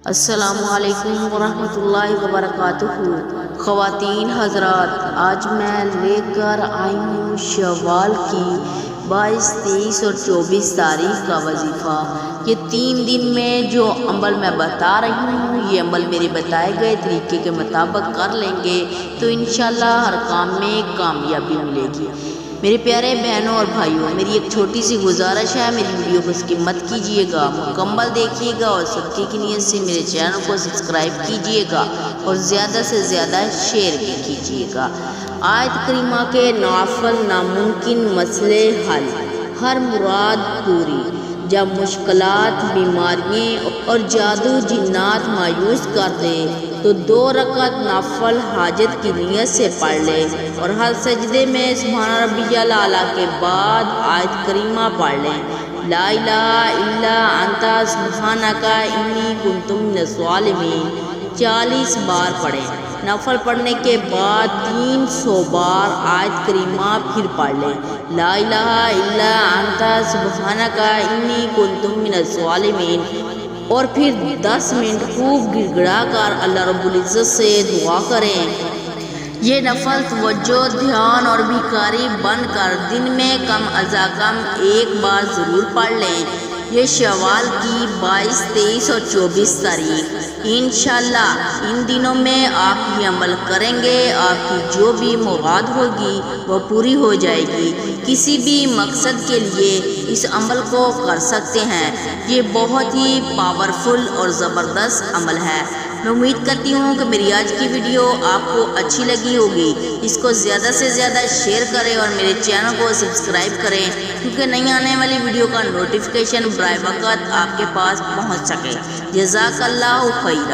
السلام علیکم ورحمۃ اللہ وبرکاتہ۔ خواتین حضرات، آج میں لے کر آئی ہوں شوال کی 22، 23 اور 24 تاریخ کا وظیفہ۔ یہ 3 دن میں جو عمل میں بتا رہی ہوں، یہ عمل میرے بتائے گئے طریقے کے مطابق کر لیں گے تو انشاءاللہ ہر کام میں کامیابی ملے گی۔ میرے پیارے بہنوں اور بھائیوں، میری ایک چھوٹی سی گزارش ہے، میری ویڈیو کو اسکپ مت کیجیے گا، مکمل دیکھیے گا اور صدقے کی نیت سے میرے چینل کو سبسکرائب کیجیے گا اور زیادہ سے زیادہ شیئر بھی کیجیے گا۔ آیت کریمہ کے نافل ناممکن مسئلے حل، ہر مراد پوری۔ جب مشکلات، بیماریاں اور جادو جنات مایوس کر دے تو 2 رکعت نفل حاجت کی نیت سے پڑھ لے اور ہر سجدے میں سبحان ربی الاعلیٰ کے بعد آیت کریمہ پڑھ لیں، لا الہ الا انت سبحانک انی کنت من الظالمین 40 بار پڑھیں۔ نفل پڑھنے کے بعد 300 بار آیت کریمہ پھر پڑھ لیں، لا الہ الا انت سبحانک انی کنت من الظالمین، اور پھر 10 منٹ خوب گڑ گڑا کر اللہ رب العزت سے دعا کریں۔ یہ نفل توجہ، دھیان اور بیکاری بن کر دن میں کم از کم 1 بار ضرور پڑھ لیں۔ یہ شوال کی 22، 23 اور 24 تاریخ۔ انشاءاللہ ان دنوں میں آپ یہ عمل کریں گے، آپ کی جو بھی مراد ہوگی وہ پوری ہو جائے گی۔ کسی بھی مقصد کے لیے اس عمل کو کر سکتے ہیں۔ یہ بہت ہی پاورفل اور زبردست عمل ہے۔ میں امید کرتی ہوں کہ میری آج کی ویڈیو آپ کو اچھی لگی ہوگی۔ اس کو زیادہ سے زیادہ شیئر کریں اور میرے چینل کو سبسکرائب کریں کیونکہ نئی آنے والی ویڈیو کا نوٹیفیکیشن برائے وقت آپ کے پاس پہنچ سکے۔ جزاک اللہ خیرہ۔